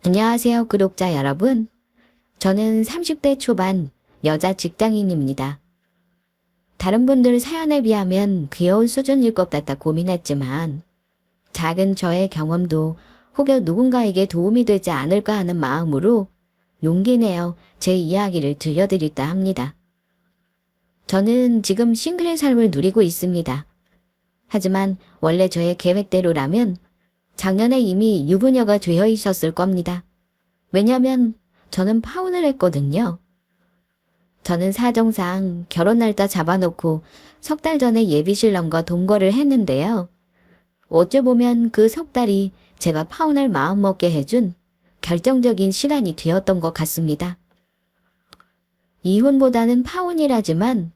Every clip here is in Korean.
안녕하세요, 구독자 여러분. 저는 30대 초반 여자 직장인입니다. 다른 분들 사연에 비하면 귀여운 수준일 것 같아 고민했지만 작은 저의 경험도 혹여 누군가에게 도움이 되지 않을까 하는 마음으로 용기 내어 제 이야기를 들려드릴까 합니다. 저는 지금 싱글의 삶을 누리고 있습니다. 하지만 원래 저의 계획대로라면 작년에 이미 유부녀가 되어 있었을 겁니다. 왜냐면 저는 파혼을 했거든요. 저는 사정상 결혼 날짜 잡아놓고 석 달 전에 예비신랑과 동거를 했는데요. 어찌 보면 그 석 달이 제가 파혼할 마음먹게 해준 결정적인 시간이 되었던 것 같습니다. 이혼보다는 파혼이라지만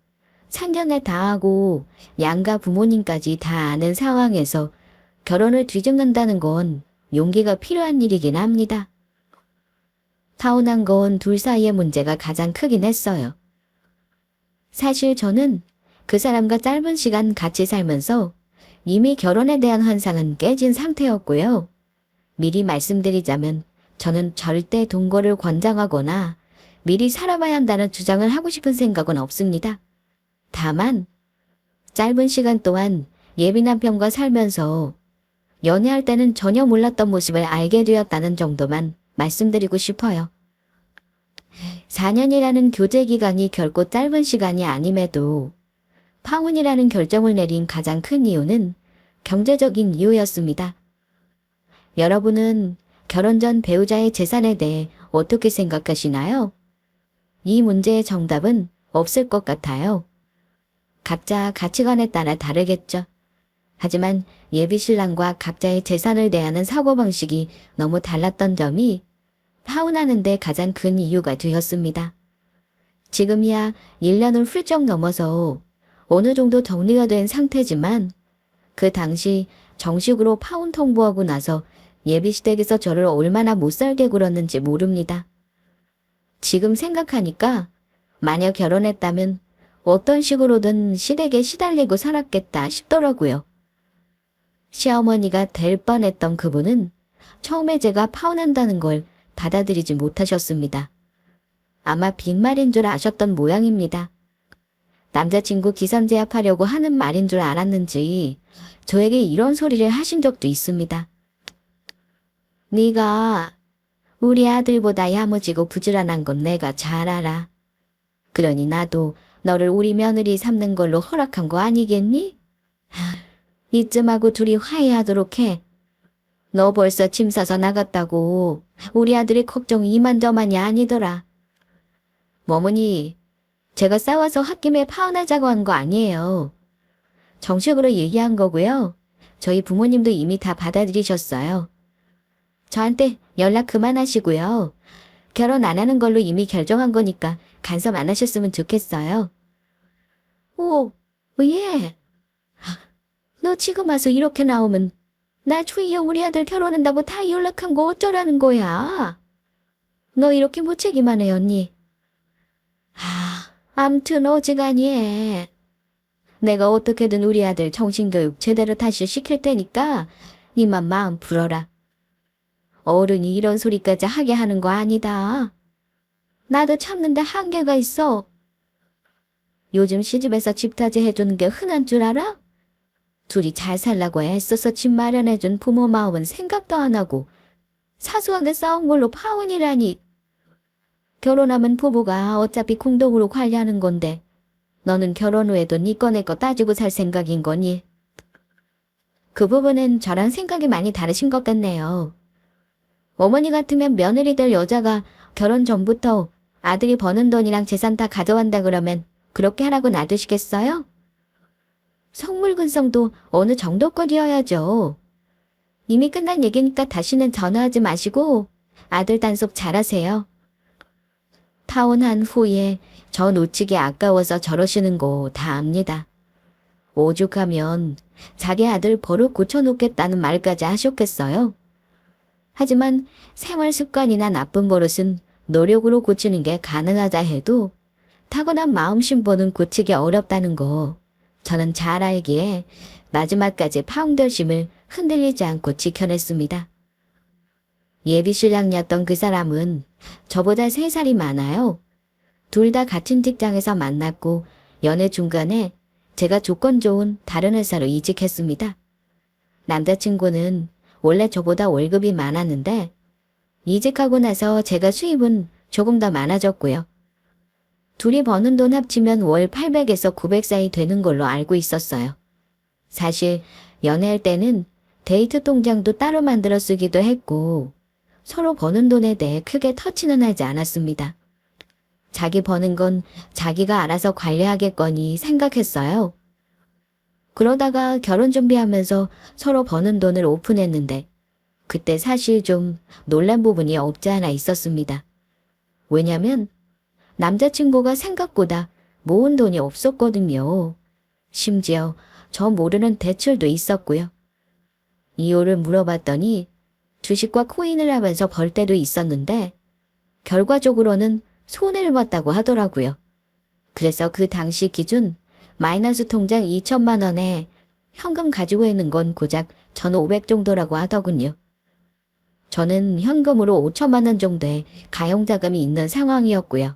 상견례 다 하고 양가 부모님까지 다 아는 상황에서 결혼을 뒤집는다는 건 용기가 필요한 일이긴 합니다. 타혼한 건 둘 사이의 문제가 가장 크긴 했어요. 사실 저는 그 사람과 짧은 시간 같이 살면서 이미 결혼에 대한 환상은 깨진 상태였고요. 미리 말씀드리자면 저는 절대 동거를 권장하거나 미리 살아봐야 한다는 주장을 하고 싶은 생각은 없습니다. 다만 짧은 시간 동안 예비 남편과 살면서 연애할 때는 전혀 몰랐던 모습을 알게 되었다는 정도만 말씀드리고 싶어요. 4년이라는 교제 기간이 결코 짧은 시간이 아님에도 파혼이라는 결정을 내린 가장 큰 이유는 경제적인 이유였습니다. 여러분은 결혼 전 배우자의 재산에 대해 어떻게 생각하시나요? 이 문제의 정답은 없을 것 같아요. 각자 가치관에 따라 다르겠죠. 하지만 예비신랑과 각자의 재산을 대하는 사고방식이 너무 달랐던 점이 파혼하는데 가장 큰 이유가 되었습니다. 지금이야 1년을 훌쩍 넘어서 어느 정도 정리가 된 상태지만 그 당시 정식으로 파혼 통보하고 나서 예비시댁에서 저를 얼마나 못살게 굴었는지 모릅니다. 지금 생각하니까 만약 결혼했다면 어떤 식으로든 시댁에 시달리고 살았겠다 싶더라고요. 시어머니가 될 뻔했던 그분은 처음에 제가 파혼한다는 걸 받아들이지 못하셨습니다. 아마 빈말인 줄 아셨던 모양입니다. 남자친구 기선제압하려고 하는 말인 줄 알았는지 저에게 이런 소리를 하신 적도 있습니다. 네가 우리 아들보다 야무지고 부지런한 건 내가 잘 알아. 그러니 나도 너를 우리 며느리 삼는 걸로 허락한 거 아니겠니? 이쯤하고 둘이 화해하도록 해. 너 벌써 짐 싸서 나갔다고 우리 아들의 걱정이 이만저만이 아니더라. 어머니, 제가 싸워서 홧김에 파혼하자고 한 거 아니에요. 정식으로 얘기한 거고요. 저희 부모님도 이미 다 받아들이셨어요. 저한테 연락 그만하시고요. 결혼 안 하는 걸로 이미 결정한 거니까 간섭 안 하셨으면 좋겠어요. 오, 예. 너 지금 와서 이렇게 나오면 나중에 우리 아들 결혼한다고 다 연락한 거 어쩌라는 거야? 너 이렇게 무책임하네 언니. 암튼 어지간히 내가 어떻게든 우리 아들 정신교육 제대로 다시 시킬 테니까 니만 마음 풀어라. 어른이 이런 소리까지 하게 하는 거 아니다. 나도 참는데 한계가 있어. 요즘 시집에서 집타지 해주는 게 흔한 줄 알아? 둘이 잘 살라고 애써서 집 마련해준 부모 마음은 생각도 안 하고 사소하게 싸운 걸로 파혼이라니. 결혼하면 부부가 어차피 공동으로 관리하는 건데 너는 결혼 후에도 네 거 내 거 따지고 살 생각인 거니? 그 부분은 저랑 생각이 많이 다르신 것 같네요. 어머니 같으면 며느리 될 여자가 결혼 전부터 아들이 버는 돈이랑 재산 다 가져간다 그러면 그렇게 하라고 놔두시겠어요? 성물근성도 어느 정도껏이어야죠. 이미 끝난 얘기니까 다시는 전화하지 마시고 아들 단속 잘하세요. 타혼한 후에 저 놓치기 아까워서 저러시는 거 다 압니다. 오죽하면 자기 아들 버릇 고쳐놓겠다는 말까지 하셨겠어요? 하지만 생활 습관이나 나쁜 버릇은 노력으로 고치는 게 가능하다 해도 타고난 마음심보는 고치기 어렵다는 거 저는 잘 알기에 마지막까지 파홍결심을 흔들리지 않고 지켜냈습니다. 예비신랑이었던 그 사람은 저보다 3살이 많아요. 둘 다 같은 직장에서 만났고 연애 중간에 제가 조건 좋은 다른 회사로 이직했습니다. 남자친구는 원래 저보다 월급이 많았는데 이직하고 나서 제가 수입은 조금 더 많아졌고요. 둘이 버는 돈 합치면 월 800에서 900 사이 되는 걸로 알고 있었어요. 사실 연애할 때는 데이트 통장도 따로 만들어 쓰기도 했고 서로 버는 돈에 대해 크게 터치는 하지 않았습니다. 자기 버는 건 자기가 알아서 관리하겠거니 생각했어요. 그러다가 결혼 준비하면서 서로 버는 돈을 오픈했는데 그때 사실 좀 놀란 부분이 없지 않아 있었습니다. 왜냐면 남자친구가 생각보다 모은 돈이 없었거든요. 심지어 저 모르는 대출도 있었고요. 이유를 물어봤더니 주식과 코인을 하면서 벌 때도 있었는데 결과적으로는 손해를 봤다고 하더라고요. 그래서 그 당시 기준 마이너스 통장 2천만 원에 현금 가지고 있는 건 고작 1,500 정도라고 하더군요. 저는 현금으로 5천만 원 정도의 가용자금이 있는 상황이었고요.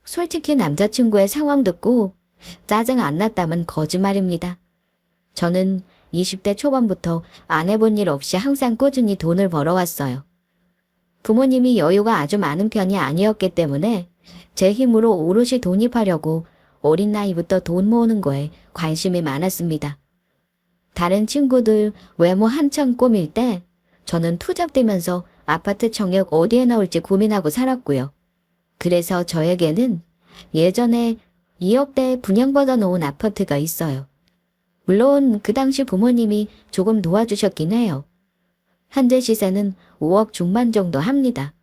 솔직히 남자친구의 상황 듣고 짜증 안 났다면 거짓말입니다. 저는 20대 초반부터 안 해본 일 없이 항상 꾸준히 돈을 벌어왔어요. 부모님이 여유가 아주 많은 편이 아니었기 때문에 제 힘으로 오롯이 독립하려고 어린 나이부터 돈 모으는 거에 관심이 많았습니다. 다른 친구들 외모 한창 꾸밀 때 저는 투잡되면서 아파트 청약 어디에 넣을지 고민하고 살았고요. 그래서 저에게는 예전에 2억대 분양받아 놓은 아파트가 있어요. 물론 그 당시 부모님이 조금 도와주셨긴 해요. 현재 시세는 5억 중반 정도 합니다.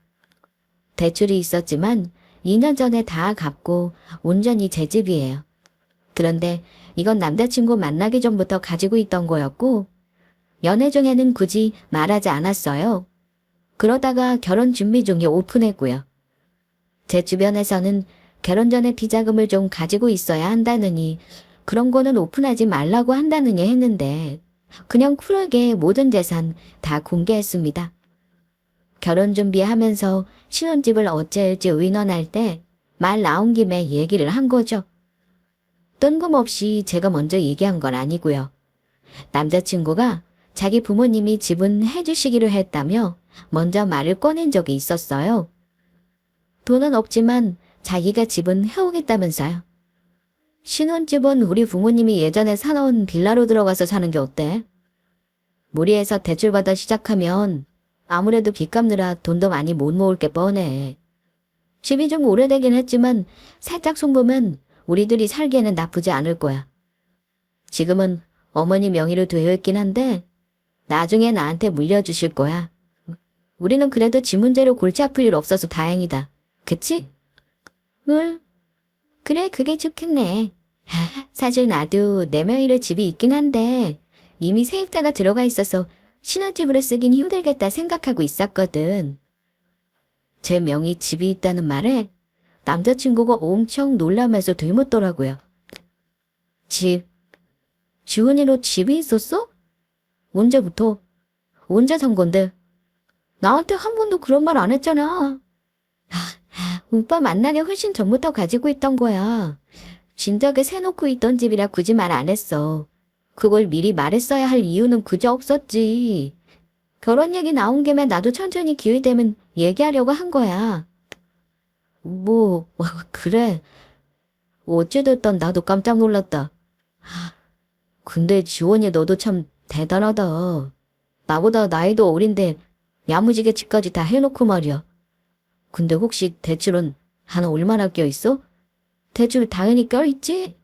대출이 있었지만 2년 전에 다 갚고 온전히 제 집이에요. 그런데 이건 남자친구 만나기 전부터 가지고 있던 거였고 연애 중에는 굳이 말하지 않았어요. 그러다가 결혼 준비 중에 오픈했고요. 제 주변에서는 결혼 전에 비자금을 좀 가지고 있어야 한다느니 그런 거는 오픈하지 말라고 한다느니 했는데 그냥 쿨하게 모든 재산 다 공개했습니다. 결혼 준비하면서 신혼집을 어찌할지 의논할 때 말 나온 김에 얘기를 한 거죠. 뜬금없이 제가 먼저 얘기한 건 아니고요. 남자친구가 자기 부모님이 지분해 주시기로 했다며 먼저 말을 꺼낸 적이 있었어요. 돈은 없지만 자기가 지분 해오겠다면서요. 신혼집은 우리 부모님이 예전에 사놓은 빌라로 들어가서 사는 게 어때? 무리해서 대출받아 시작하면 아무래도 빚 갚느라 돈도 많이 못 모을 게 뻔해. 집이 좀 오래되긴 했지만 살짝 송보면 우리들이 살기에는 나쁘지 않을 거야. 지금은 어머니 명의로 되어 있긴 한데 나중에 나한테 물려주실 거야. 우리는 그래도 집 문제로 골치 아플 일 없어서 다행이다. 그치? 응. 그래, 그게 좋겠네. 사실 나도 내 명의로 집이 있긴 한데 이미 세입자가 들어가 있어서 신혼집으로 쓰긴 힘들겠다 생각하고 있었거든. 제 명의 집이 있다는 말에 남자친구가 엄청 놀라면서 되묻더라고요. 집? 지훈이로 집이 있었어? 언제부터? 언제 산 건데? 나한테 한 번도 그런 말 안 했잖아. 오빠 만나기 훨씬 전부터 가지고 있던 거야. 진작에 세놓고 있던 집이라 굳이 말 안 했어. 그걸 미리 말했어야 할 이유는 그저 없었지. 결혼 얘기 나온 김에 나도 천천히 기회 되면 얘기하려고 한 거야. 그래. 어찌됐든 나도 깜짝 놀랐다. 근데 지원이 너도 참 대단하다. 나보다 나이도 어린데 야무지게 집까지 다 해놓고 말이야. 근데 혹시 대출은 한 얼마나 껴있어? 대출 당연히 껴있지?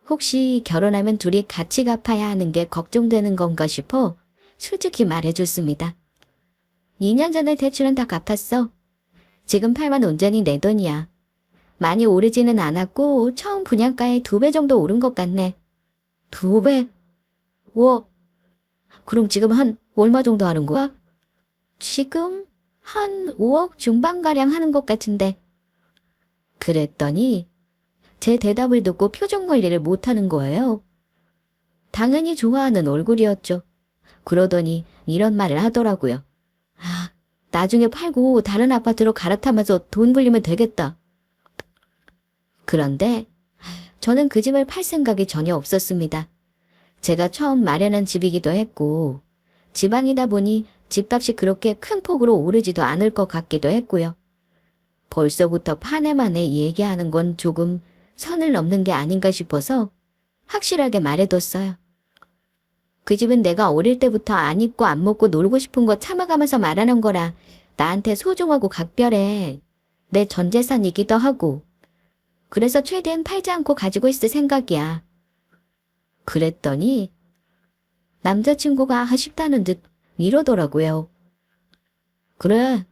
혹시 결혼하면 둘이 같이 갚아야 하는 게 걱정되는 건가 싶어 솔직히 말해줬습니다. 2년 전에 대출은 다 갚았어. 지금 8만 온전히 내 돈이야. 많이 오르지는 않았고 처음 분양가에 2배 정도 오른 것 같네. 2배? 와, 그럼 지금 한 얼마 정도 하는 거야? 지금 한 5억 중반가량 하는 것 같은데. 그랬더니 제 대답을 듣고 표정 관리를 못하는 거예요. 당연히 좋아하는 얼굴이었죠. 그러더니 이런 말을 하더라고요. 아, 나중에 팔고 다른 아파트로 갈아타면서 돈 불리면 되겠다. 그런데 저는 그 집을 팔 생각이 전혀 없었습니다. 제가 처음 마련한 집이기도 했고 지방이다 보니 집값이 그렇게 큰 폭으로 오르지도 않을 것 같기도 했고요. 벌써부터 파내만에 얘기하는 건 조금 선을 넘는 게 아닌가 싶어서 확실하게 말해뒀어요. 그 집은 내가 어릴 때부터 안 입고 안 먹고 놀고 싶은 거 참아가면서 말하는 거라 나한테 소중하고 각별해. 내 전 재산이기도 하고. 그래서 최대한 팔지 않고 가지고 있을 생각이야. 그랬더니 남자친구가 아쉽다는 듯 이러더라고요. 그래,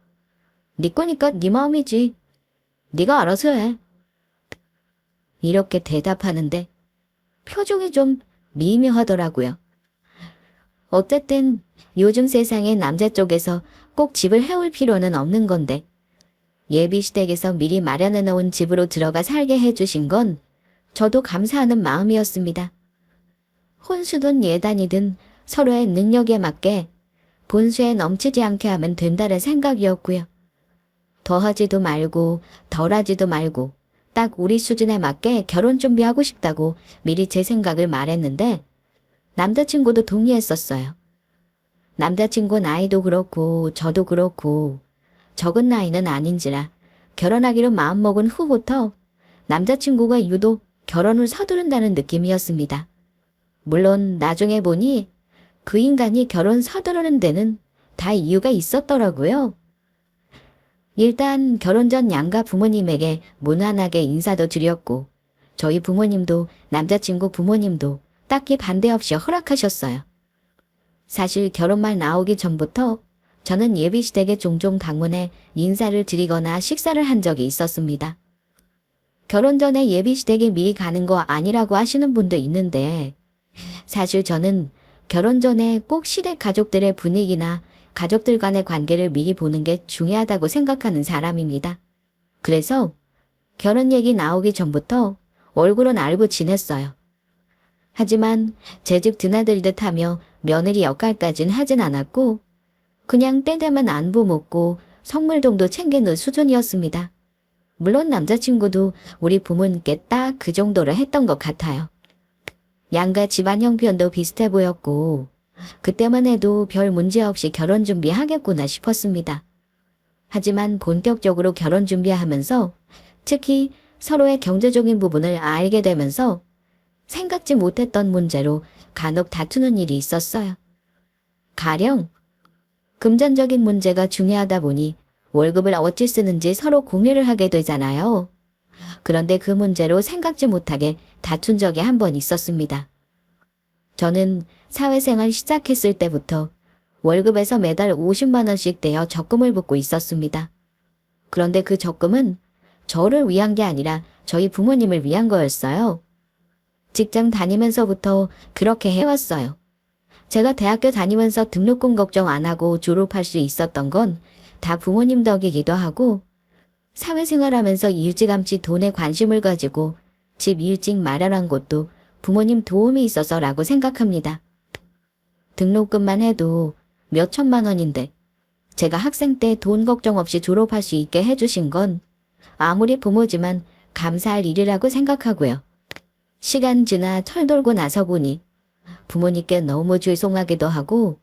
네 거니까 네 마음이지. 네가 알아서 해. 이렇게 대답하는데 표정이 좀 미묘하더라고요. 어쨌든 요즘 세상에 남자 쪽에서 꼭 집을 해올 필요는 없는 건데 예비시댁에서 미리 마련해 놓은 집으로 들어가 살게 해주신 건 저도 감사하는 마음이었습니다. 혼수든 예단이든 서로의 능력에 맞게 본수에 넘치지 않게 하면 된다는 생각이었고요. 더하지도 말고 덜하지도 말고 딱 우리 수준에 맞게 결혼 준비하고 싶다고 미리 제 생각을 말했는데 남자친구도 동의했었어요. 남자친구 나이도 그렇고 저도 그렇고 적은 나이는 아닌지라 결혼하기로 마음먹은 후부터 남자친구가 유독 결혼을 서두른다는 느낌이었습니다. 물론 나중에 보니 그 인간이 결혼 서두르는 데는 다 이유가 있었더라고요. 일단 결혼 전 양가 부모님에게 무난하게 인사도 드렸고 저희 부모님도 남자친구 부모님도 딱히 반대 없이 허락하셨어요. 사실 결혼 말 나오기 전부터 저는 예비시댁에 종종 방문해 인사를 드리거나 식사를 한 적이 있었습니다. 결혼 전에 예비시댁에 미리 가는 거 아니라고 하시는 분도 있는데 사실 저는 결혼 전에 꼭 시댁 가족들의 분위기나 가족들 간의 관계를 미리 보는 게 중요하다고 생각하는 사람입니다. 그래서 결혼 얘기 나오기 전부터 얼굴은 알고 지냈어요. 하지만 제 집 드나들듯 하며 며느리 역할까진 하진 않았고 그냥 때 되면 안부 묻고 선물 정도 챙기는 수준이었습니다. 물론 남자친구도 우리 부모님께 딱 그 정도를 했던 것 같아요. 양가 집안 형편도 비슷해 보였고 그때만 해도 별 문제 없이 결혼 준비하겠구나 싶었습니다. 하지만 본격적으로 결혼 준비하면서 특히 서로의 경제적인 부분을 알게 되면서 생각지 못했던 문제로 간혹 다투는 일이 있었어요. 가령 금전적인 문제가 중요하다 보니 월급을 어찌 쓰는지 서로 공유를 하게 되잖아요. 그런데 그 문제로 생각지 못하게 다툰 적이 한 번 있었습니다. 저는 사회생활 시작했을 때부터 월급에서 매달 50만 원씩 떼어 적금을 붓고 있었습니다. 그런데 그 적금은 저를 위한 게 아니라 저희 부모님을 위한 거였어요. 직장 다니면서부터 그렇게 해왔어요. 제가 대학교 다니면서 등록금 걱정 안 하고 졸업할 수 있었던 건 다 부모님 덕이기도 하고 사회생활하면서 일찌감치 돈에 관심을 가지고 집 일찍 마련한 것도 부모님 도움이 있어서라고 생각합니다. 등록금만 해도 몇 천만 원인데 제가 학생 때 돈 걱정 없이 졸업할 수 있게 해주신 건 아무리 부모지만 감사할 일이라고 생각하고요. 시간 지나 철돌고 나서 보니 부모님께 너무 죄송하기도 하고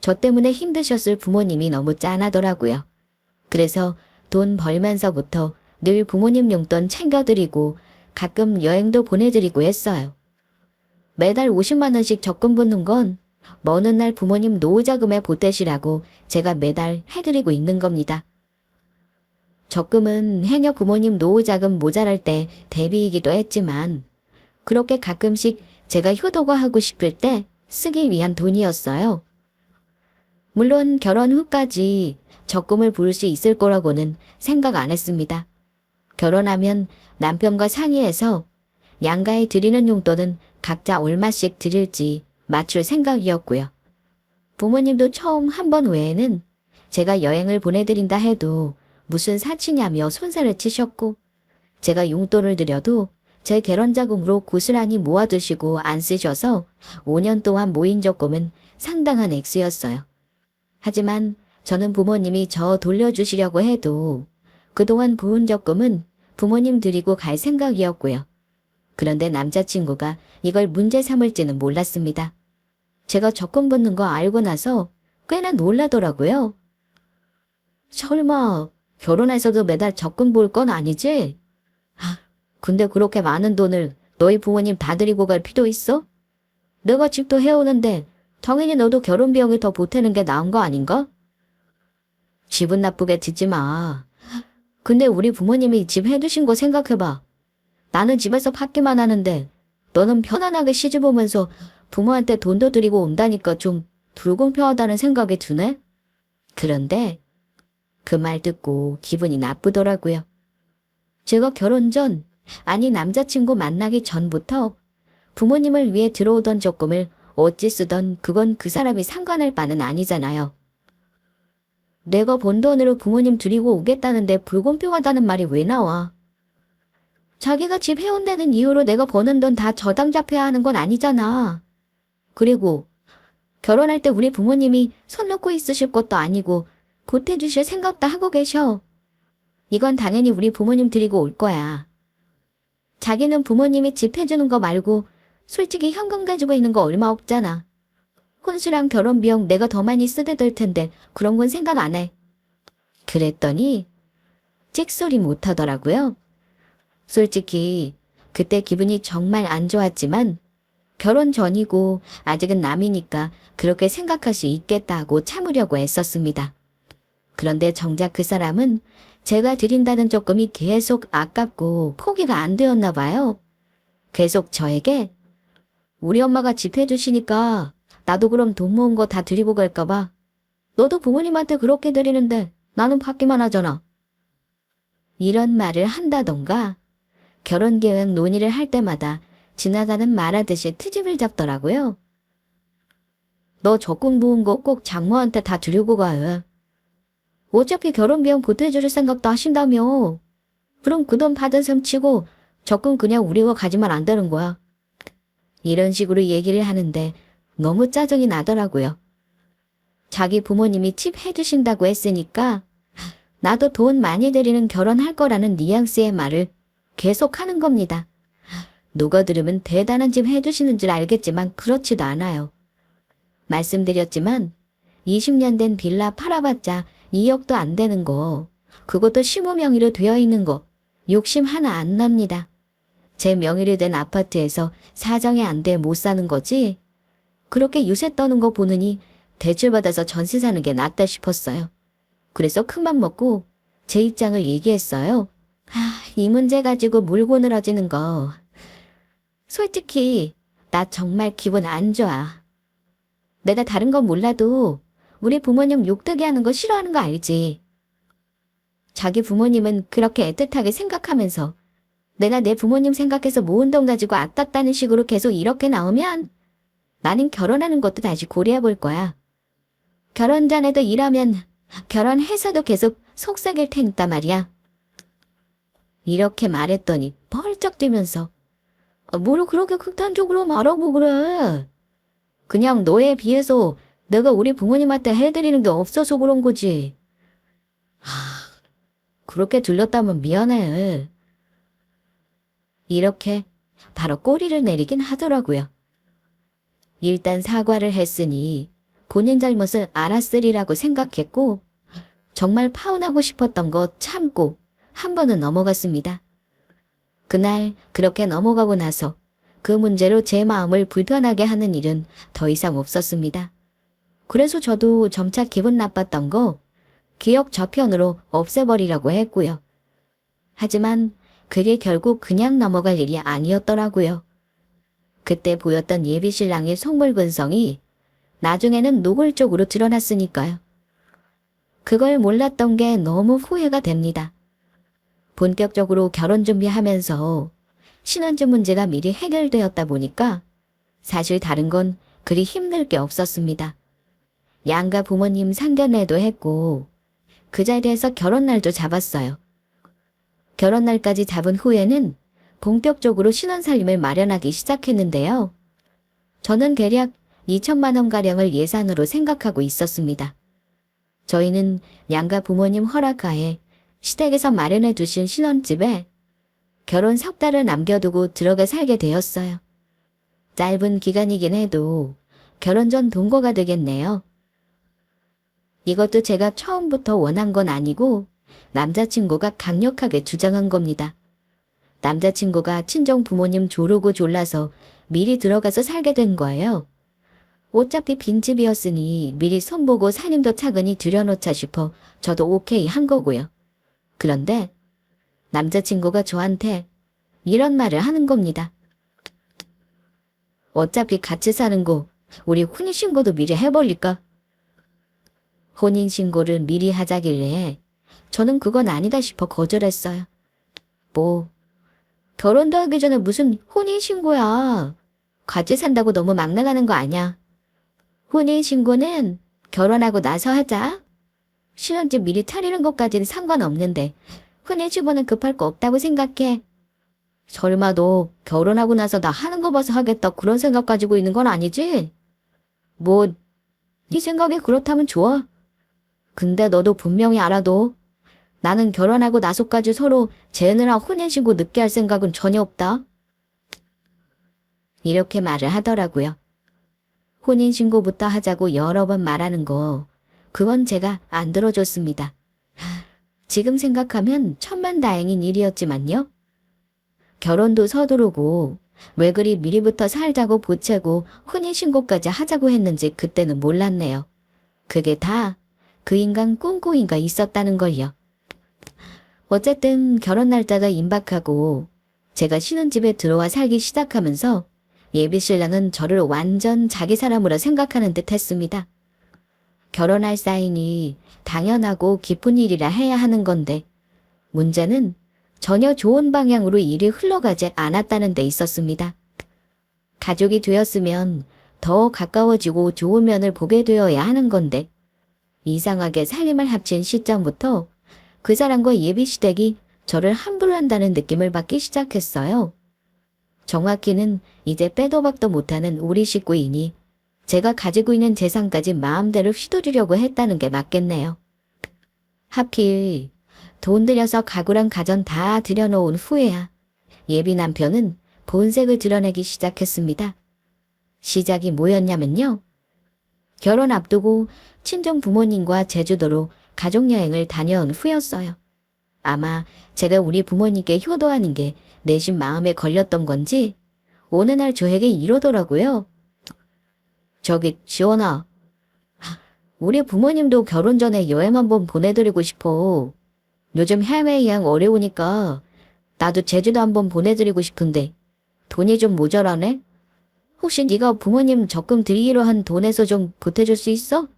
저 때문에 힘드셨을 부모님이 너무 짠하더라고요. 그래서 돈 벌면서부터 늘 부모님 용돈 챙겨드리고 가끔 여행도 보내드리고 했어요. 매달 50만 원씩 적금 붓는 건 먼 훗날 부모님 노후자금에 보태시라고 제가 매달 해드리고 있는 겁니다. 적금은 해녀 부모님 노후자금 모자랄 때 대비이기도 했지만 그렇게 가끔씩 제가 효도가 하고 싶을 때 쓰기 위한 돈이었어요. 물론 결혼 후까지 적금을 부을 수 있을 거라고는 생각 안 했습니다. 결혼하면 남편과 상의해서 양가에 드리는 용돈은 각자 얼마씩 드릴지 맞출 생각이었고요. 부모님도 처음 한 번 외에는 제가 여행을 보내드린다 해도 무슨 사치냐며 손살을 치셨고 제가 용돈을 드려도 제 결혼자금으로 고스란히 모아두시고 안 쓰셔서 5년 동안 모인 적금은 상당한 액수였어요. 하지만 저는 부모님이 저 돌려주시려고 해도 그동안 부은 적금은 부모님 드리고 갈 생각이었고요. 그런데 남자친구가 이걸 문제 삼을지는 몰랐습니다. 제가 적금 붓는 거 알고 나서 꽤나 놀라더라고요. 설마 결혼해서도 매달 적금 볼 건 아니지? 근데 그렇게 많은 돈을 너희 부모님 다 드리고 갈 필요 있어? 내가 집도 해오는데 당연히 너도 결혼 비용을 더 보태는 게 나은 거 아닌가? 기분 나쁘게 듣지 마. 근데 우리 부모님이 집 해두신 거 생각해봐. 나는 집에서 받기만 하는데 너는 편안하게 시집 오면서 부모한테 돈도 드리고 온다니까 좀 불공평하다는 생각이 드네? 그런데 그 말 듣고 기분이 나쁘더라고요. 제가 결혼 전, 아니 남자친구 만나기 전부터 부모님을 위해 들어오던 적금을 어찌 쓰던 그건 그 사람이 상관할 바는 아니잖아요. 내가 번 돈으로 부모님 드리고 오겠다는데 불공평하다는 말이 왜 나와? 자기가 집 해온다는 이유로 내가 버는 돈 다 저당 잡혀야 하는 건 아니잖아. 그리고 결혼할 때 우리 부모님이 손 놓고 있으실 것도 아니고 보태주실 생각도 하고 계셔. 이건 당연히 우리 부모님 드리고 올 거야. 자기는 부모님이 집 해주는 거 말고 솔직히 현금 가지고 있는 거 얼마 없잖아. 혼수랑 결혼 비용 내가 더 많이 쓰게 될 텐데 그런 건 생각 안 해. 그랬더니 찍소리 못 하더라고요. 솔직히 그때 기분이 정말 안 좋았지만 결혼 전이고 아직은 남이니까 그렇게 생각할 수 있겠다 하고 참으려고 애썼습니다. 그런데 정작 그 사람은 제가 드린다는 적금이 계속 아깝고 포기가 안 되었나 봐요. 계속 저에게 우리 엄마가 집 해주시니까 나도 그럼 돈 모은 거 다 드리고 갈까 봐. 너도 부모님한테 그렇게 드리는데 나는 받기만 하잖아. 이런 말을 한다던가 결혼 계획 논의를 할 때마다 지나가는 말하듯이 트집을 잡더라고요. 너 적금 모은 거 꼭 장모한테 다 드리고 가요. 어차피 결혼 비용 보태줄 생각도 하신다며. 그럼 그 돈 받은 셈 치고 적금 그냥 우리가 가지면 안 되는 거야. 이런 식으로 얘기를 하는데 너무 짜증이 나더라고요. 자기 부모님이 팁 해주신다고 했으니까 나도 돈 많이 들이는 결혼할 거라는 뉘앙스의 말을 계속 하는 겁니다. 누가 들으면 대단한 집 해주시는 줄 알겠지만 그렇지도 않아요. 말씀드렸지만 20년 된 빌라 팔아봤자 2억도 안 되는 거, 그것도 시모 명의로 되어 있는 거 욕심 하나 안 납니다. 제 명의로 된 아파트에서 사정이 안 돼 못 사는 거지. 그렇게 유세 떠는 거 보느니 대출받아서 전세 사는 게 낫다 싶었어요. 그래서 큰맘 먹고 제 입장을 얘기했어요. 이 문제 가지고 물고 늘어지는 거. 솔직히 나 정말 기분 안 좋아. 내가 다른 건 몰라도 우리 부모님 욕되게 하는 거 싫어하는 거 알지? 자기 부모님은 그렇게 애틋하게 생각하면서 내가 내 부모님 생각해서 모은 돈 가지고 아깝다는 식으로 계속 이렇게 나오면 나는 결혼하는 것도 다시 고려해 볼 거야. 결혼 전에도 일하면 결혼해서도 계속 속삭일 테니까 말이야. 이렇게 말했더니 펄쩍 뛰면서 뭘 그렇게 극단적으로 말하고 그래. 그냥 너에 비해서 내가 우리 부모님한테 해드리는 게 없어서 그런 거지. 그렇게 들렸다면 미안해. 이렇게 바로 꼬리를 내리긴 하더라고요. 일단 사과를 했으니 본인 잘못을 알았으리라고 생각했고 정말 파혼하고 싶었던 거 참고 한 번은 넘어갔습니다. 그날 그렇게 넘어가고 나서 그 문제로 제 마음을 불편하게 하는 일은 더 이상 없었습니다. 그래서 저도 점차 기분 나빴던 거 기억 저편으로 없애버리려고 했고요. 하지만 그게 결국 그냥 넘어갈 일이 아니었더라고요. 그때 보였던 예비신랑의 속물 근성이 나중에는 노골적으로 드러났으니까요. 그걸 몰랐던 게 너무 후회가 됩니다. 본격적으로 결혼 준비하면서 신혼집 문제가 미리 해결되었다 보니까 사실 다른 건 그리 힘들 게 없었습니다. 양가 부모님 상견례도 했고 그 자리에서 결혼날도 잡았어요. 결혼날까지 잡은 후에는 본격적으로 신혼살림을 마련하기 시작했는데요. 저는 대략 2천만 원가량을 예산으로 생각하고 있었습니다. 저희는 양가 부모님 허락하에 시댁에서 마련해 두신 신혼집에 결혼 석 달을 남겨두고 들어가 살게 되었어요. 짧은 기간이긴 해도 결혼 전 동거가 되겠네요. 이것도 제가 처음부터 원한 건 아니고 남자친구가 강력하게 주장한 겁니다. 남자친구가 친정 부모님 조르고 졸라서 미리 들어가서 살게 된 거예요. 어차피 빈집이었으니 미리 손보고 사님도 차근히 들여놓자 싶어 저도 오케이 한 거고요. 그런데 남자친구가 저한테 이런 말을 하는 겁니다. 어차피 같이 사는 거 우리 혼인신고도 미리 해버릴까? 혼인신고를 미리 하자길래 저는 그건 아니다 싶어 거절했어요. 뭐 결혼도 하기 전에 무슨 혼인신고야. 같이 산다고 너무 막 나가는 거 아니야. 혼인신고는 결혼하고 나서 하자. 신혼집 미리 차리는 것까지는 상관없는데 혼인신고는 급할 거 없다고 생각해. 설마 너 결혼하고 나서 나 하는 거 봐서 하겠다 그런 생각 가지고 있는 건 아니지? 뭐 네 생각이 그렇다면 좋아. 근데 너도 분명히 알아도 나는 결혼하고 나서까지 서로 재느라 혼인신고 늦게 할 생각은 전혀 없다. 이렇게 말을 하더라고요. 혼인신고부터 하자고 여러 번 말하는 거 그건 제가 안 들어줬습니다. 지금 생각하면 천만다행인 일이었지만요. 결혼도 서두르고 왜 그리 미리부터 살자고 보채고 혼인신고까지 하자고 했는지 그때는 몰랐네요. 그게 다 그 인간 꿍꿍이가 있었다는 걸요. 어쨌든 결혼 날짜가 임박하고 제가 신혼집에 들어와 살기 시작하면서 예비신랑은 저를 완전 자기 사람으로 생각하는 듯 했습니다. 결혼할 사이니 당연하고 기쁜 일이라 해야 하는 건데 문제는 전혀 좋은 방향으로 일이 흘러가지 않았다는 데 있었습니다. 가족이 되었으면 더 가까워지고 좋은 면을 보게 되어야 하는 건데 이상하게 살림을 합친 시점부터 그 사람과 예비시댁이 저를 함부로 한다는 느낌을 받기 시작했어요. 정확히는 이제 빼도 박도 못하는 우리 식구이니 제가 가지고 있는 재산까지 마음대로 휘두르려고 했다는 게 맞겠네요. 하필 돈 들여서 가구랑 가전 다 들여놓은 후에야 예비 남편은 본색을 드러내기 시작했습니다. 시작이 뭐였냐면요. 결혼 앞두고 친정 부모님과 제주도로 가족여행을 다녀온 후였어요. 아마 제가 우리 부모님께 효도하는 게 내심 마음에 걸렸던 건지 어느 날 저에게 이러더라고요. 저기 지원아, 우리 부모님도 결혼 전에 여행 한번 보내드리고 싶어. 요즘 해외여행 어려우니까 나도 제주도 한번 보내드리고 싶은데 돈이 좀 모자라네? 혹시 네가 부모님 적금 드리기로 한 돈에서 좀 보태줄 수 있어?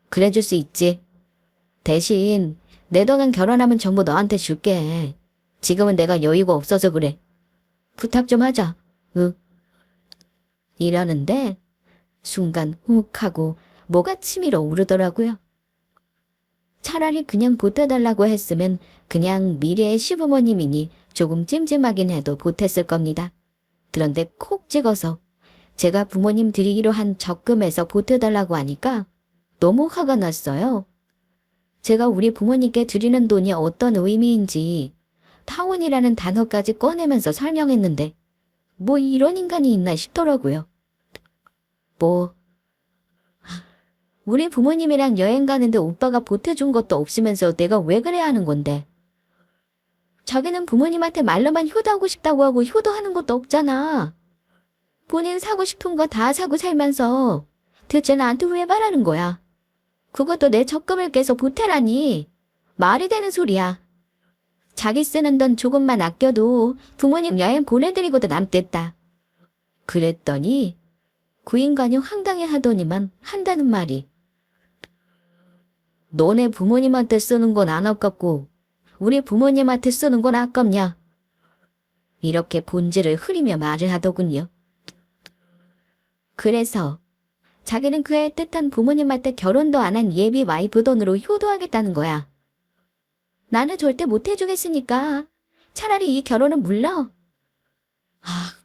그래줄 수 있지. 대신 내 돈은 결혼하면 전부 너한테 줄게. 지금은 내가 여유가 없어서 그래. 부탁 좀 하자. 응. 이러는데 순간 훅 하고 뭐가 치밀어 오르더라고요. 차라리 그냥 보태달라고 했으면 그냥 미래의 시부모님이니 조금 찜찜하긴 해도 보탰을 겁니다. 그런데 콕 찍어서 제가 부모님 드리기로 한 적금에서 보태달라고 하니까 너무 화가 났어요. 제가 우리 부모님께 드리는 돈이 어떤 의미인지 타원이라는 단어까지 꺼내면서 설명했는데 뭐 이런 인간이 있나 싶더라고요. 뭐 우리 부모님이랑 여행 가는데 오빠가 보태준 것도 없으면서 내가 왜 그래야 하는 건데. 자기는 부모님한테 말로만 효도하고 싶다고 하고 효도하는 것도 없잖아. 본인 사고 싶은 거 다 사고 살면서 대체 나한테 왜 말하는 거야. 그것도 내 적금을 깨서 보태라니. 말이 되는 소리야. 자기 쓰는 돈 조금만 아껴도 부모님 여행 보내드리고도 남겠다. 그랬더니 그 인간이 황당해 하더니만 한다는 말이 너네 부모님한테 쓰는 건 안 아깝고 우리 부모님한테 쓰는 건 아깝냐. 이렇게 본질을 흐리며 말을 하더군요. 그래서 자기는 그 애틋한 부모님한테 결혼도 안 한 예비 와이프 돈으로 효도하겠다는 거야. 나는 절대 못 해주겠으니까 차라리 이 결혼은 물러.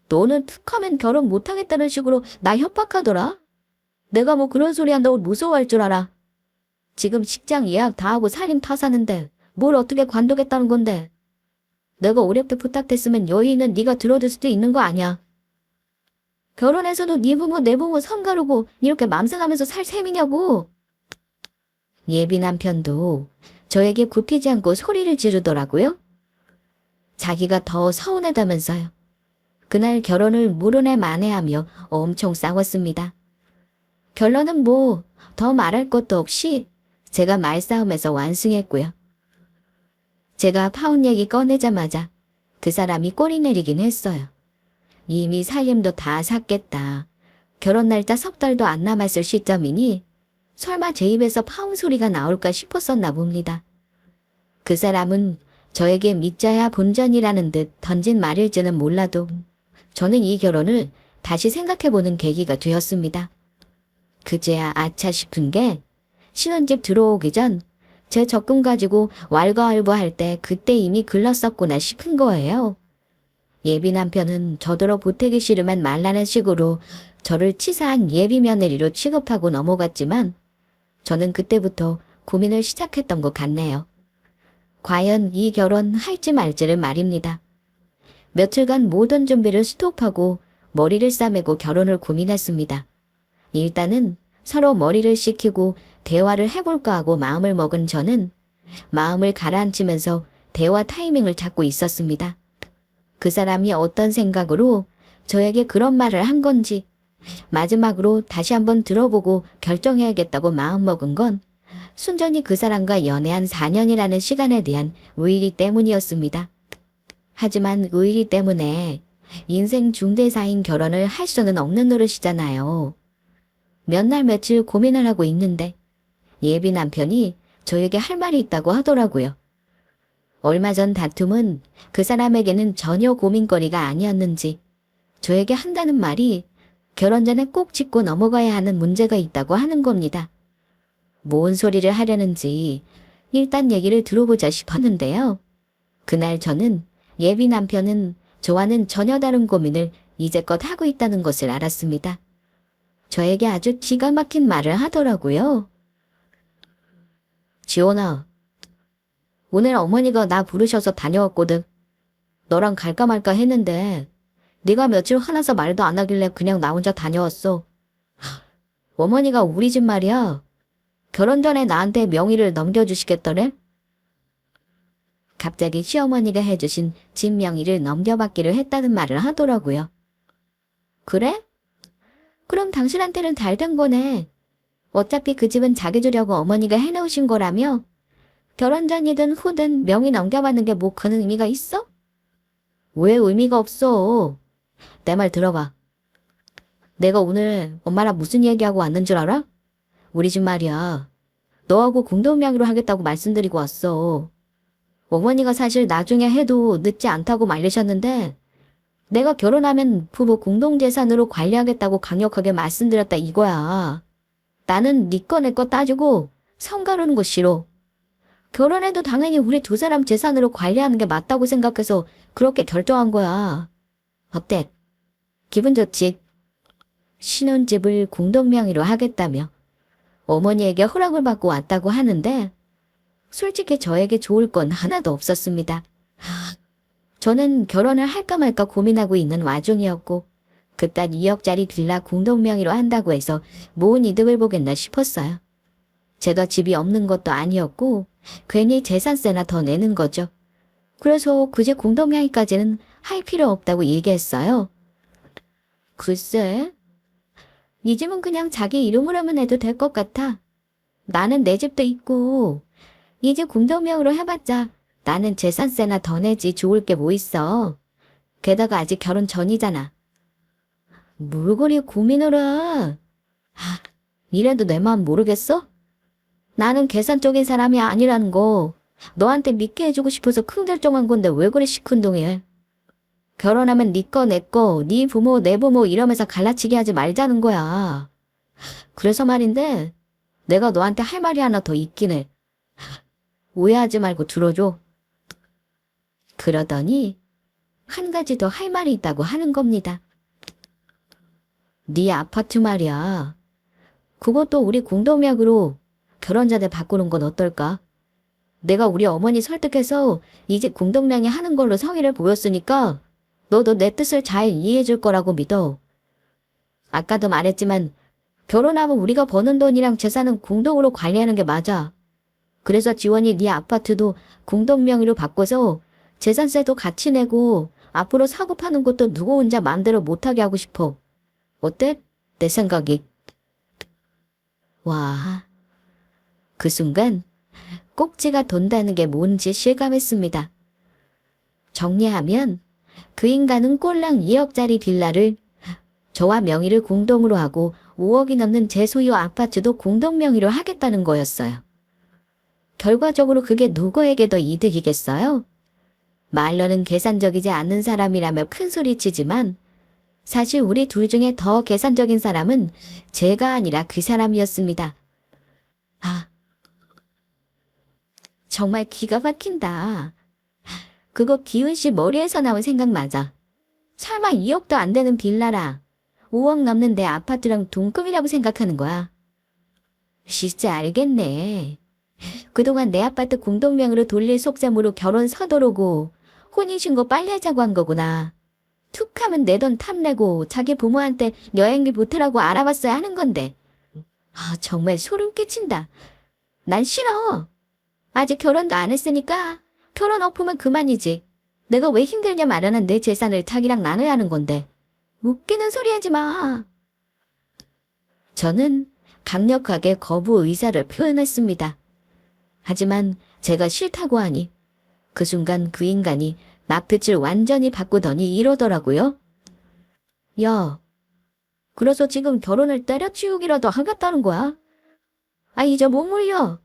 너는 툭하면 결혼 못 하겠다는 식으로 나 협박하더라. 내가 뭐 그런 소리 한다고 무서워할 줄 알아. 지금 식장 예약 다 하고 살림 다 사는데 뭘 어떻게 관두겠다는 건데. 내가 어렵게 부탁했으면 여의는 네가 들어줄 수도 있는 거 아니야. 결혼해서도 네 부모 내 부모 선 가르고 이렇게 맘생하면서 살 셈이냐고. 예비 남편도 저에게 굽히지 않고 소리를 지르더라고요. 자기가 더 서운하다면서요. 그날 결혼을 모르네 만회하며 엄청 싸웠습니다. 결론은 뭐 더 말할 것도 없이 제가 말싸움에서 완승했고요. 제가 파혼 얘기 꺼내자마자 그 사람이 꼬리 내리긴 했어요. 이미 살림도 다 샀겠다. 결혼 날짜 석 달도 안 남았을 시점이니 설마 제 입에서 파혼 소리가 나올까 싶었었나 봅니다. 그 사람은 저에게 믿자야 본전이라는 듯 던진 말일지는 몰라도 저는 이 결혼을 다시 생각해보는 계기가 되었습니다. 그제야 아차 싶은 게 신혼집 들어오기 전 제 적금 가지고 왈가왈부할 때 그때 이미 글렀었구나 싶은 거예요. 예비 남편은 저더러 보태기 싫으면 말라는 식으로 저를 치사한 예비 며느리로 취급하고 넘어갔지만 저는 그때부터 고민을 시작했던 것 같네요. 과연 이 결혼 할지 말지를 말입니다. 며칠간 모든 준비를 스톱하고 머리를 싸매고 결혼을 고민했습니다. 일단은 서로 머리를 식히고 대화를 해볼까 하고 마음을 먹은 저는 마음을 가라앉히면서 대화 타이밍을 찾고 있었습니다. 그 사람이 어떤 생각으로 저에게 그런 말을 한 건지 마지막으로 다시 한번 들어보고 결정해야겠다고 마음먹은 건 순전히 그 사람과 연애한 4년이라는 시간에 대한 의리 때문이었습니다. 하지만 의리 때문에 인생 중대사인 결혼을 할 수는 없는 노릇이잖아요. 몇 날 며칠 고민을 하고 있는데 예비 남편이 저에게 할 말이 있다고 하더라고요. 얼마 전 다툼은 그 사람에게는 전혀 고민거리가 아니었는지 저에게 한다는 말이 결혼 전에 꼭 짚고 넘어가야 하는 문제가 있다고 하는 겁니다. 뭔 소리를 하려는지 일단 얘기를 들어보자 싶었는데요. 그날 저는 예비 남편은 저와는 전혀 다른 고민을 이제껏 하고 있다는 것을 알았습니다. 저에게 아주 기가 막힌 말을 하더라고요. 지원아, 오늘 어머니가 나 부르셔서 다녀왔거든. 너랑 갈까 말까 했는데 네가 며칠 화나서 말도 안 하길래 그냥 나 혼자 다녀왔어. 어머니가 우리 집 말이야. 결혼 전에 나한테 명의를 넘겨주시겠더래? 갑자기 시어머니가 해주신 집 명의를 넘겨받기를 했다는 말을 하더라고요. 그래? 그럼 당신한테는 잘 된 거네. 어차피 그 집은 자기 주려고 어머니가 해놓으신 거라며? 결혼 전이든 후든 명의 넘겨받는 게 뭐 큰 의미가 있어? 왜 의미가 없어? 내 말 들어봐. 내가 오늘 엄마랑 무슨 얘기하고 왔는 줄 알아? 우리 집 말이야. 너하고 공동명의로 하겠다고 말씀드리고 왔어. 어머니가 사실 나중에 해도 늦지 않다고 말리셨는데 내가 결혼하면 부부 공동재산으로 관리하겠다고 강력하게 말씀드렸다 이거야. 나는 네 거 내 거 따지고 성 가르는 거 싫어. 결혼해도 당연히 우리 두 사람 재산으로 관리하는 게 맞다고 생각해서 그렇게 결정한 거야. 어때? 기분 좋지? 신혼집을 공동명의로 하겠다며 어머니에게 허락을 받고 왔다고 하는데 솔직히 저에게 좋을 건 하나도 없었습니다. 저는 결혼을 할까 말까 고민하고 있는 와중이었고 그딴 2억짜리 빌라 공동명의로 한다고 해서 뭔 이득을 보겠나 싶었어요. 제가 집이 없는 것도 아니었고 괜히 재산세나 더 내는 거죠. 그래서 굳이 공동명의까지는 할 필요 없다고 얘기했어요. 글쎄, 이 집은 그냥 자기 이름으로 하면 해도 될 것 같아. 나는 내 집도 있고 이 집 공동명의로 해봤자 나는 재산세나 더 내지 좋을 게 뭐 있어. 게다가 아직 결혼 전이잖아. 뭘 그리 고민을 해. 이래도 내 마음 모르겠어? 나는 계산적인 사람이 아니라는 거 너한테 믿게 해주고 싶어서 큰 결정한 건데 왜 그리 시큰둥해. 결혼하면 네 거 내 거, 네 부모 내 부모 이러면서 갈라치기 하지 말자는 거야. 그래서 말인데 내가 너한테 할 말이 하나 더 있긴 해. 오해하지 말고 들어줘. 그러더니 한 가지 더 할 말이 있다고 하는 겁니다. 네 아파트 말이야. 그것도 우리 공동명의로 결혼 전에 바꾸는 건 어떨까? 내가 우리 어머니 설득해서 이제 공동명의 하는 걸로 성의를 보였으니까 너도 내 뜻을 잘 이해해 줄 거라고 믿어. 아까도 말했지만 결혼하면 우리가 버는 돈이랑 재산은 공동으로 관리하는 게 맞아. 그래서 지원이 네 아파트도 공동명의로 바꿔서 재산세도 같이 내고 앞으로 사고 파는 것도 누구 혼자 마음대로 못하게 하고 싶어. 어때? 내 생각이. 와, 그 순간 꼭지가 돈다는 게 뭔지 실감했습니다. 정리하면 그 인간은 꼴랑 2억짜리 빌라를 저와 명의를 공동으로 하고 5억이 넘는 제 소유 아파트도 공동 명의로 하겠다는 거였어요. 결과적으로 그게 누구에게 더 이득이겠어요? 말로는 계산적이지 않는 사람이라며 큰소리치지만 사실 우리 둘 중에 더 계산적인 사람은 제가 아니라 그 사람이었습니다. 아, 정말 기가 막힌다. 그거 기훈 씨 머리에서 나온 생각 맞아. 설마 2억도 안 되는 빌라라 5억 넘는 내 아파트랑 동급이라고 생각하는 거야. 진짜 알겠네. 그동안 내 아파트 공동명의로 돌릴 속셈으로 결혼 서두르고 혼인신고 빨리 하자고 한 거구나. 툭 하면 내 돈 탐내고 자기 부모한테 여행비 보태라고 알아봤어야 하는 건데. 아, 정말 소름 끼친다. 난 싫어. 아직 결혼도 안 했으니까 결혼 엎으면 그만이지. 내가 왜 힘들냐 마련한 내 재산을 자기랑 나눠야 하는 건데. 웃기는 소리 하지 마. 저는 강력하게 거부 의사를 표현했습니다. 하지만 제가 싫다고 하니 그 순간 그 인간이 낯빛을 완전히 바꾸더니 이러더라고요. 야, 그래서 지금 결혼을 때려치우기라도 하겠다는 거야? 아, 이제 못 물려.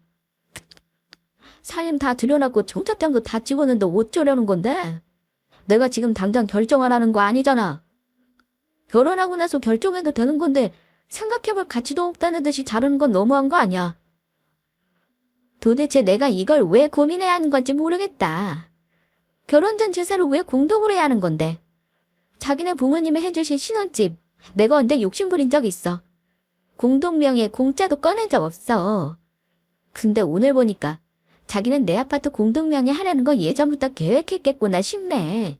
살림 다 들여놨고 종잣돈 거 다 찍었는데 어쩌려는 건데? 내가 지금 당장 결정하라는 거 아니잖아. 결혼하고 나서 결정해도 되는 건데 생각해볼 가치도 없다는 듯이 자르는 건 너무한 거 아니야. 도대체 내가 이걸 왜 고민해야 하는 건지 모르겠다. 결혼 전 재산을 왜 공동으로 해야 하는 건데. 자기네 부모님이 해주신 신혼집 내가 언제 욕심부린 적 있어. 공동명의에 공짜도 꺼낸 적 없어. 근데 오늘 보니까 자기는 내 아파트 공동명의 하려는 거 예전부터 계획했겠구나 싶네.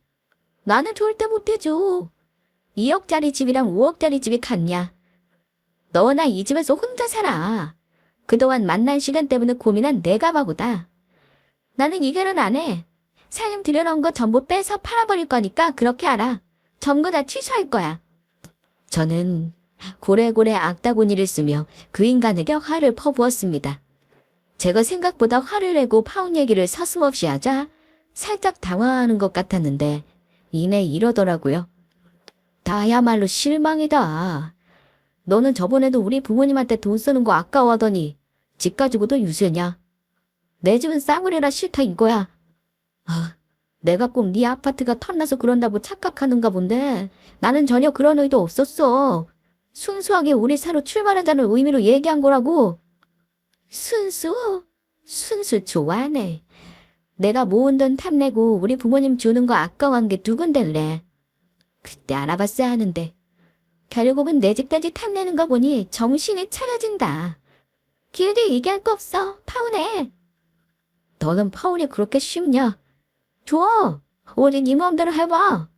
나는 절대 못해줘. 2억짜리 집이랑 5억짜리 집이 같냐. 너나 이 집에서 혼자 살아. 그동안 만난 시간 때문에 고민한 내가 바보다. 나는 이 결혼 안 해. 살림 들여놓은 거 전부 빼서 팔아버릴 거니까 그렇게 알아. 전부 다 취소할 거야. 저는 고래고래 악다구니를 쓰며 그 인간에게 화를 퍼부었습니다. 제가 생각보다 화를 내고 파혼 얘기를 서슴없이 하자 살짝 당황하는 것 같았는데 이내 이러더라고요. 나야말로 실망이다. 너는 저번에도 우리 부모님한테 돈 쓰는 거 아까워하더니 집 가지고도 유세냐. 내 집은 싸구려라 싫다 이거야. 아, 내가 꼭 네 아파트가 탐나서 그런다고 착각하는가 본데 나는 전혀 그런 의도 없었어. 순수하게 우리 사로 출발하자는 의미로 얘기한 거라고. 순수? 순수 좋아하네. 내가 모은 돈 탐내고 우리 부모님 주는 거 아까워한 게 누군데래. 그때 알아봤어야 하는데. 결국은 내 집까지 탐내는 거 보니 정신이 차려진다. 길게 얘기할 거 없어. 파혼해. 너는 파혼이 그렇게 쉽냐? 좋아. 우리 네 마음대로 해봐.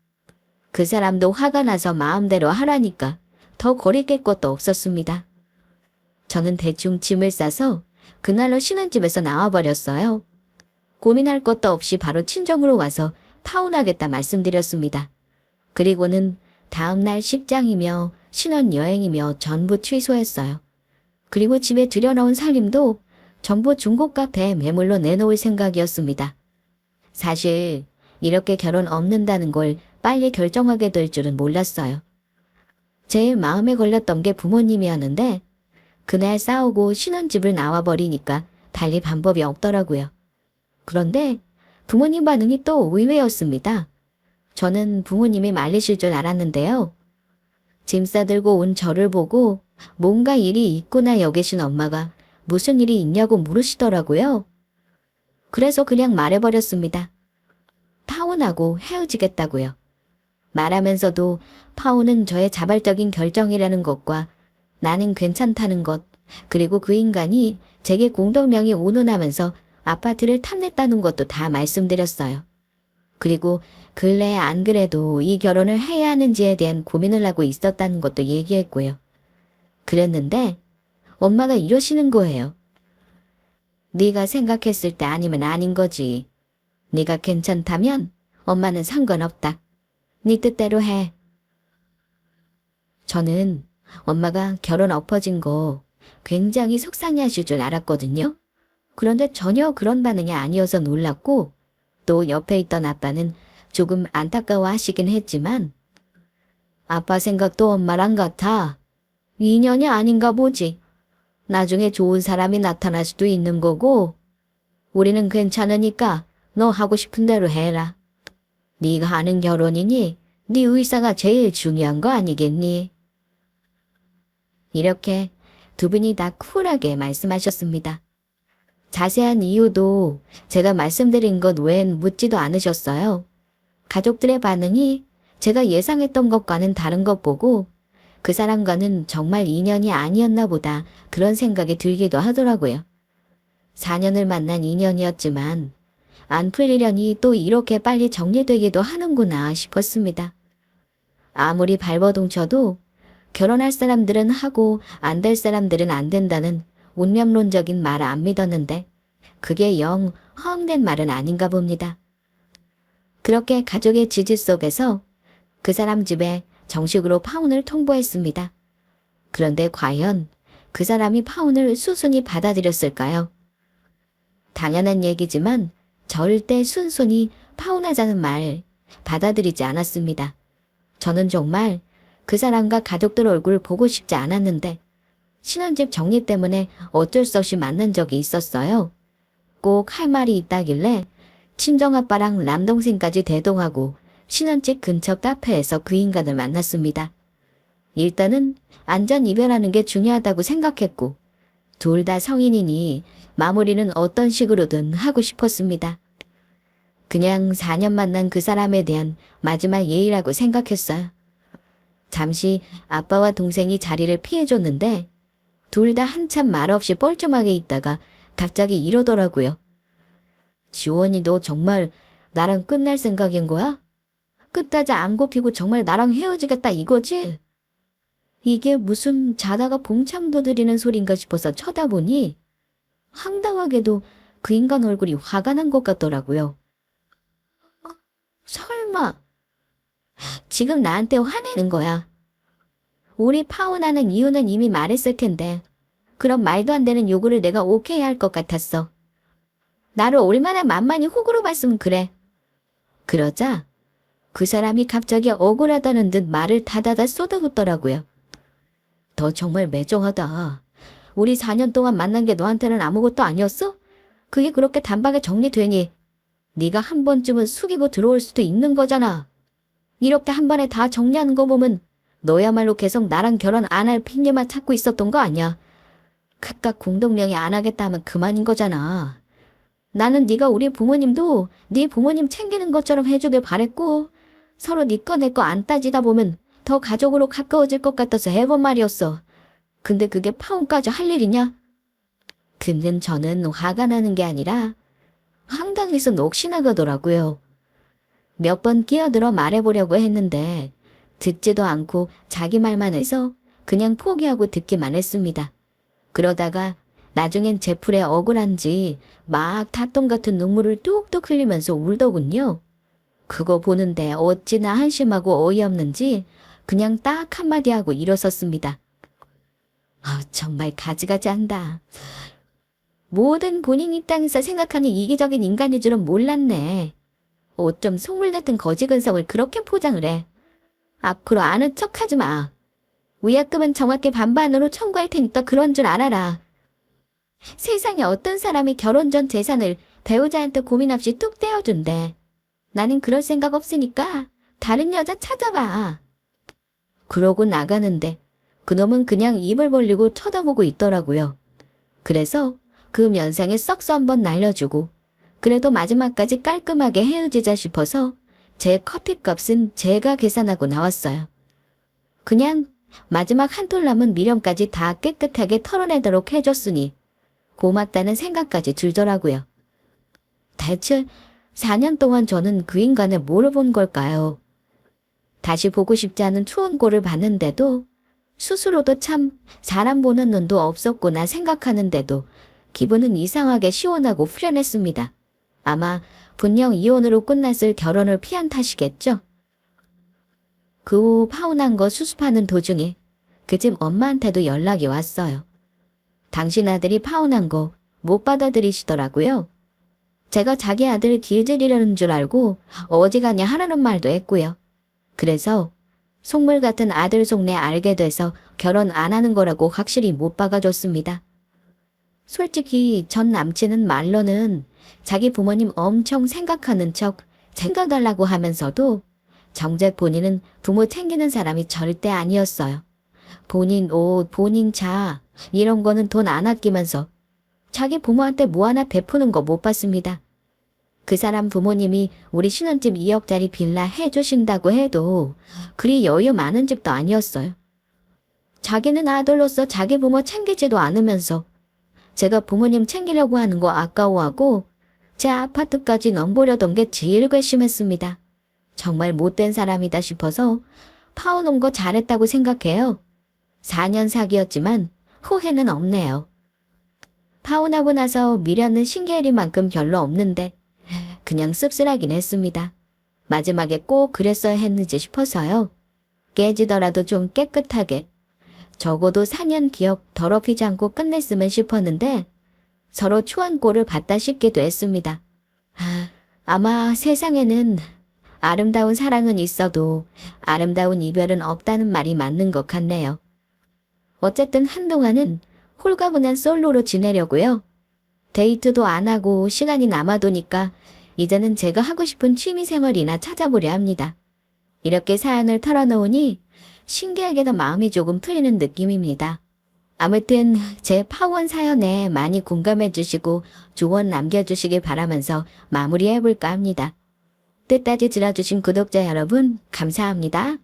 그 사람도 화가 나서 마음대로 하라니까 더 거리낄 것도 없었습니다. 저는 대충 짐을 싸서 그날로 신혼집에서 나와버렸어요. 고민할 것도 없이 바로 친정으로 와서 파혼하겠다 말씀드렸습니다. 그리고는 다음날 식장이며 신혼여행이며 전부 취소했어요. 그리고 집에 들여놓은 살림도 전부 중고 카페에 매물로 내놓을 생각이었습니다. 사실 이렇게 결혼 없는다는 걸 빨리 결정하게 될 줄은 몰랐어요. 제일 마음에 걸렸던 게 부모님이었는데 그날 싸우고 신혼집을 나와버리니까 달리 방법이 없더라고요. 그런데 부모님 반응이 또 의외였습니다. 저는 부모님이 말리실 줄 알았는데요. 짐 싸들고 온 저를 보고 뭔가 일이 있구나 여기신 엄마가 무슨 일이 있냐고 물으시더라고요. 그래서 그냥 말해버렸습니다. 파혼하고 헤어지겠다고요. 말하면서도 파혼은 저의 자발적인 결정이라는 것과 나는 괜찮다는 것, 그리고 그 인간이 제게 공동명의 운운하면서 아파트를 탐냈다는 것도 다 말씀드렸어요. 그리고 근래에 안 그래도 이 결혼을 해야 하는지에 대한 고민을 하고 있었다는 것도 얘기했고요. 그랬는데 엄마가 이러시는 거예요. 네가 생각했을 때 아니면 아닌 거지. 네가 괜찮다면 엄마는 상관없다. 네 뜻대로 해. 저는 엄마가 결혼 엎어진 거 굉장히 속상해하실 줄 알았거든요. 그런데 전혀 그런 반응이 아니어서 놀랐고 또 옆에 있던 아빠는 조금 안타까워 하시긴 했지만 아빠 생각도 엄마랑 같아. 인연이 아닌가 보지. 나중에 좋은 사람이 나타날 수도 있는 거고 우리는 괜찮으니까 너 하고 싶은 대로 해라. 네가 하는 결혼이니 네 의사가 제일 중요한 거 아니겠니? 이렇게 두 분이 다 쿨하게 말씀하셨습니다. 자세한 이유도 제가 말씀드린 것 외엔 묻지도 않으셨어요. 가족들의 반응이 제가 예상했던 것과는 다른 것 보고 그 사람과는 정말 인연이 아니었나 보다 그런 생각이 들기도 하더라고요. 4년을 만난 인연이었지만 안 풀리려니 또 이렇게 빨리 정리되기도 하는구나 싶었습니다. 아무리 발버둥 쳐도 결혼할 사람들은 하고 안 될 사람들은 안 된다는 운명론적인 말을 안 믿었는데 그게 영 허황된 말은 아닌가 봅니다. 그렇게 가족의 지지 속에서 그 사람 집에 정식으로 파혼을 통보했습니다. 그런데 과연 그 사람이 파혼을 수순히 받아들였을까요? 당연한 얘기지만 절대 순순히 파혼하자는 말 받아들이지 않았습니다. 저는 정말 그 사람과 가족들 얼굴 보고 싶지 않았는데 신혼집 정리 때문에 어쩔 수 없이 만난 적이 있었어요. 꼭 할 말이 있다길래 친정아빠랑 남동생까지 대동하고 신혼집 근처 카페에서 그 인간을 만났습니다. 일단은 안전 이별하는 게 중요하다고 생각했고 둘 다 성인이니 마무리는 어떤 식으로든 하고 싶었습니다. 그냥 4년 만난 그 사람에 대한 마지막 예의라고 생각했어요. 잠시 아빠와 동생이 자리를 피해줬는데 둘 다 한참 말없이 뻘쭘하게 있다가 갑자기 이러더라고요. 지원이 너 정말 나랑 끝날 생각인 거야? 끝까지 안 굽히고 정말 나랑 헤어지겠다 이거지? 이게 무슨 자다가 봉창도 들이는 소린가 싶어서 쳐다보니 황당하게도 그 인간 얼굴이 화가 난 것 같더라고요. 설마 지금 나한테 화내는 거야? 우리 파혼하는 이유는 이미 말했을 텐데 그런 말도 안 되는 요구를 내가 오케이 할 것 같았어. 나를 얼마나 만만히 호구로 봤으면 그래. 그러자 그 사람이 갑자기 억울하다는 듯 말을 다다다 쏟아붓더라고요. 너 정말 매정하다. 우리 4년 동안 만난 게 너한테는 아무것도 아니었어? 그게 그렇게 단박에 정리되니 네가 한 번쯤은 숙이고 들어올 수도 있는 거잖아. 이렇게 한 번에 다 정리하는 거 보면 너야말로 계속 나랑 결혼 안 할 핑계만 찾고 있었던 거 아니야. 각각 공동명의 안 하겠다 하면 그만인 거잖아. 나는 네가 우리 부모님도 네 부모님 챙기는 것처럼 해주길 바랬고 서로 네 거 내 거 안 따지다 보면 더 가족으로 가까워질 것 같아서 해본 말이었어. 근데 그게 파혼까지 할 일이냐? 근데 저는 화가 나는 게 아니라 황당해서 넋이 나가더라고요. 몇 번 끼어들어 말해보려고 했는데 듣지도 않고 자기 말만 해서 그냥 포기하고 듣기만 했습니다. 그러다가 나중엔 제 풀에 억울한지 막 닷돈 같은 눈물을 뚝뚝 흘리면서 울더군요. 그거 보는데 어찌나 한심하고 어이없는지 그냥 딱 한마디 하고 일어섰습니다. 정말 가지가지 한다. 모든 본인 입장에서 생각하는 이기적인 인간일 줄은 몰랐네. 어쩜 속물 같은 거지근성을 그렇게 포장을 해. 앞으로 아는 척하지 마. 위약금은 정확히 반반으로 청구할 테니까 그런 줄 알아라. 세상에 어떤 사람이 결혼 전 재산을 배우자한테 고민 없이 뚝 떼어준대. 나는 그럴 생각 없으니까 다른 여자 찾아봐. 그러고 나가는데 그놈은 그냥 입을 벌리고 쳐다보고 있더라고요. 그래서 그 면상에 썩서 한번 날려주고 그래도 마지막까지 깔끔하게 헤어지자 싶어서 제 커피값은 제가 계산하고 나왔어요. 그냥 마지막 한 톨 남은 미련까지 다 깨끗하게 털어내도록 해줬으니 고맙다는 생각까지 들더라고요. 대체 4년 동안 저는 그 인간을 뭐를 본 걸까요? 다시 보고 싶지 않은 추운 꼴을 봤는데도 스스로도 참 사람 보는 눈도 없었구나 생각하는데도 기분은 이상하게 시원하고 후련했습니다. 아마 분명 이혼으로 끝났을 결혼을 피한 탓이겠죠? 그 후 파혼한 거 수습하는 도중에 그 집 엄마한테도 연락이 왔어요. 당신 아들이 파혼한 거 못 받아들이시더라고요. 제가 자기 아들 길들이려는 줄 알고 어지간히 하라는 말도 했고요. 그래서 속물 같은 아들 속내 알게 돼서 결혼 안 하는 거라고 확실히 못 박아줬습니다. 솔직히 전 남친은 말로는 자기 부모님 엄청 생각하는 척 챙겨달라고 하면서도 정작 본인은 부모 챙기는 사람이 절대 아니었어요. 본인 옷, 본인 차 이런 거는 돈 안 아끼면서 자기 부모한테 뭐 하나 베푸는 거 못 봤습니다. 그 사람 부모님이 우리 신혼집 2억짜리 빌라 해주신다고 해도 그리 여유 많은 집도 아니었어요. 자기는 아들로서 자기 부모 챙기지도 않으면서 제가 부모님 챙기려고 하는 거 아까워하고 제 아파트까지 넘보려던 게 제일 괘씸했습니다. 정말 못된 사람이다 싶어서 파혼한 거 잘했다고 생각해요. 4년 사귀었지만 후회는 없네요. 파혼하고 나서 미련은 신기해리만큼 별로 없는데 그냥 씁쓸하긴 했습니다. 마지막에 꼭 그랬어야 했는지 싶어서요. 깨지더라도 좀 깨끗하게 적어도 4년 기억 더럽히지 않고 끝냈으면 싶었는데 서로 추한 꼴을 봤다 싶기도 했습니다. 아마 세상에는 아름다운 사랑은 있어도 아름다운 이별은 없다는 말이 맞는 것 같네요. 어쨌든 한동안은 홀가분한 솔로로 지내려고요. 데이트도 안 하고 시간이 남아도니까 이제는 제가 하고 싶은 취미생활이나 찾아보려 합니다. 이렇게 사연을 털어놓으니 신기하게도 마음이 조금 풀리는 느낌입니다. 아무튼 제 파원 사연에 많이 공감해 주시고 조언 남겨주시길 바라면서 마무리해볼까 합니다. 끝까지 들어주신 구독자 여러분 감사합니다.